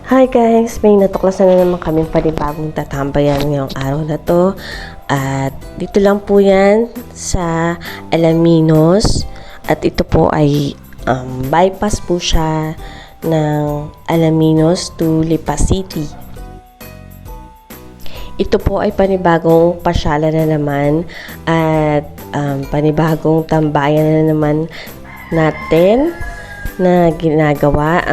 Hi guys! May natuklasan na naman kami panibagong tatambayan ngayong araw na to. At dito lang po yan sa Alaminos. At ito po ay bypass po siya ng Alaminos to Lipa City. Ito po ay panibagong pasyalan na naman at panibagong tambayan na naman natin na ginagawa.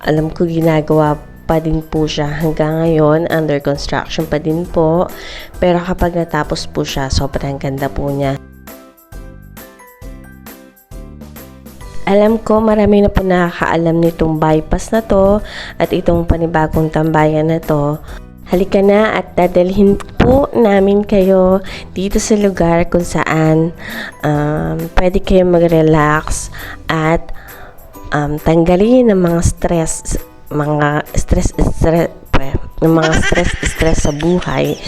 Alam ko ginagawa pa din po siya hanggang ngayon, under construction pa din po, pero kapag natapos po siya, sobrang ganda po niya. Alam ko marami na po nakakaalam nitong bypass na to at itong panibagong tambayan na to. Halika na at dadalhin po namin kayo dito sa lugar kung saan pwede kayo mag-relax at tanggalin ng mga stress sa buhay.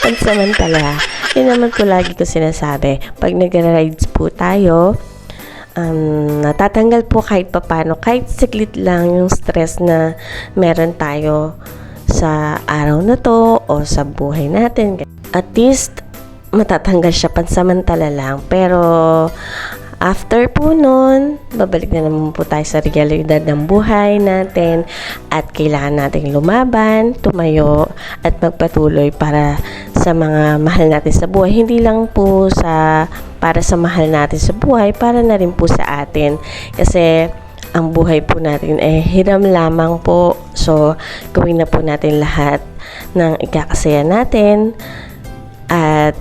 Pansamantala, yun naman po lagi ko sinasabi, pag nag-rides po tayo, natatanggal po kahit papano, kahit siklit lang yung stress na meron tayo sa araw na to o sa buhay natin. At least matatanggal siya pansamantala lang, pero after po nun, babalik na naman po tayo sa realidad ng buhay natin at kailangan nating lumaban, tumayo at magpatuloy para sa mga mahal natin sa buhay. Hindi lang po para sa mahal natin sa buhay, para na rin po sa atin. Kasi ang buhay po natin hiram lamang po. So, gawin na po natin lahat ng ikakasaya natin at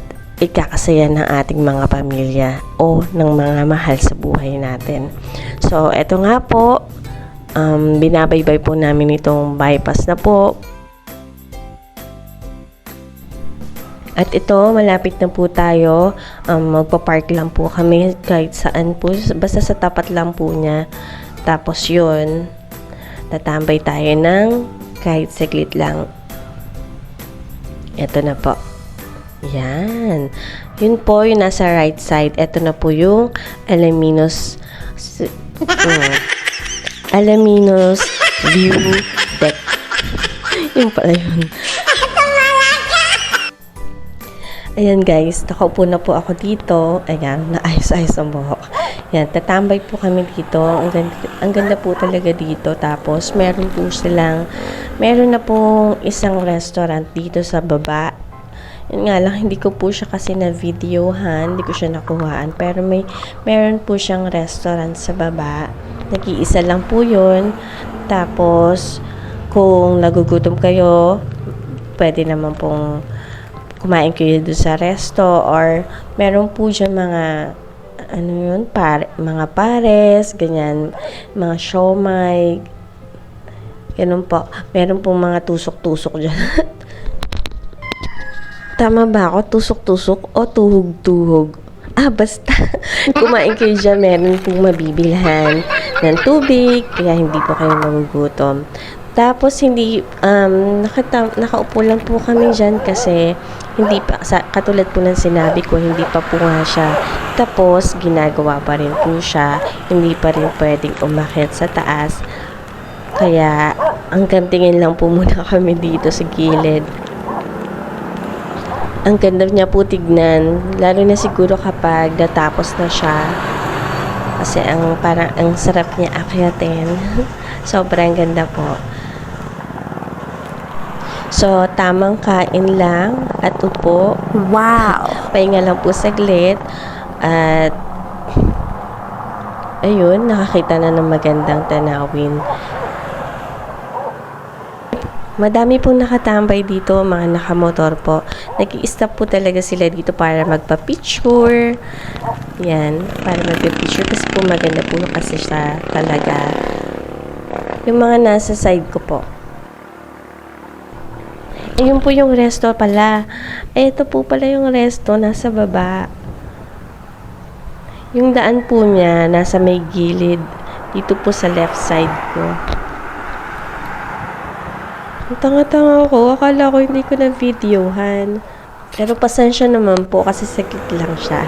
ikakasaya ng ating mga pamilya o ng mga mahal sa buhay natin. So, eto nga po, binabaybay po namin itong bypass na po. At ito, malapit na po tayo. Magpa-park lang po kami kahit saan po, basta sa tapat lang po niya. Tapos yun, tatambay tayo ng kahit saglit lang. Eto na po. Yan. Yun po yung nasa right side. Ito na po yung Alaminos Alaminos View Deck. Yun pala yun. Ayan guys, nakaupo na po ako dito. Ayan, naayos-ayos ang buhok. Yan, tatambay po kami dito. Ang ganda po talaga dito. Tapos, meron na pong isang restaurant dito sa baba. Yun nga lang, hindi ko po siya kasi na-videohan, hindi ko siya nakuhaan. Pero meron po siyang restaurant sa baba. Nag-iisa lang po yun. Tapos, kung nagugutom kayo, pwede naman pong kumain kayo doon sa resto. Or, meron po dyan mga, mga pares, ganyan, mga siomay, ganun po. Meron pong mga tusok-tusok dyan. Tama ba ako? Tusok-tusok o tuhog-tuhog? Basta. Kumain kayo dyan. Meron pong mabibilhan ng tubig. Kaya hindi po kayo magugutom. Tapos, nakaupo lang po kami dyan kasi hindi pa, katulad po ng sinabi ko, hindi pa po nga siya. Tapos, ginagawa pa rin po siya. Hindi pa rin pwedeng umakyat sa taas. Kaya, hanggang tingin lang po muna kami dito sa gilid. Ang ganda niya po tignan, lalo na siguro kapag natapos na siya. Kasi ang sarap niya akyatin. Sobrang ganda po. So, tamang kain lang at upo. Wow! Pahinga lang po saglit. At, ayun, nakakita na ng magandang tanawin. Madami pong nakatambay dito, mga nakamotor po. Nag-i-stop po talaga sila dito para magpa-picture. Yan, para magpa-picture kasi po maganda po kasi siya talaga. Yung mga nasa side ko po. Ayun po yung resto pala. Ito po pala yung resto, nasa baba. Yung daan po niya, nasa may gilid. Dito po sa left side ko. Ang tanga-tanga ko, akala ko hindi ko na videohan. Pero pasensya naman po kasi saglit lang siya.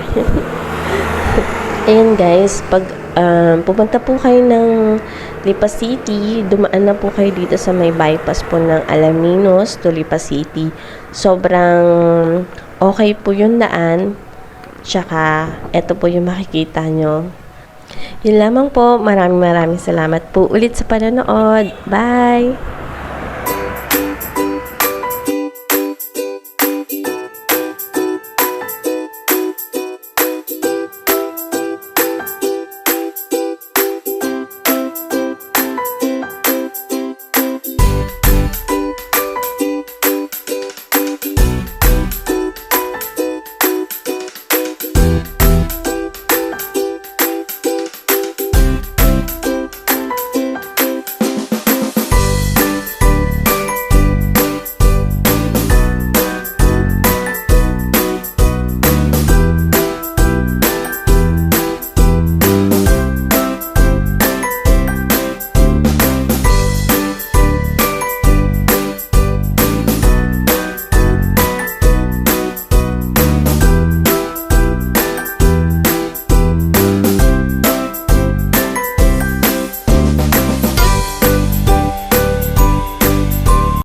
Ayun guys, pag pupunta po kayo ng Lipa City, dumaan na po kayo dito sa may bypass po ng Alaminos to Lipa City. Sobrang okay po yung daan. Tsaka, eto po yung makikita nyo. Yun lamang po, maraming salamat po ulit sa panonood. Bye!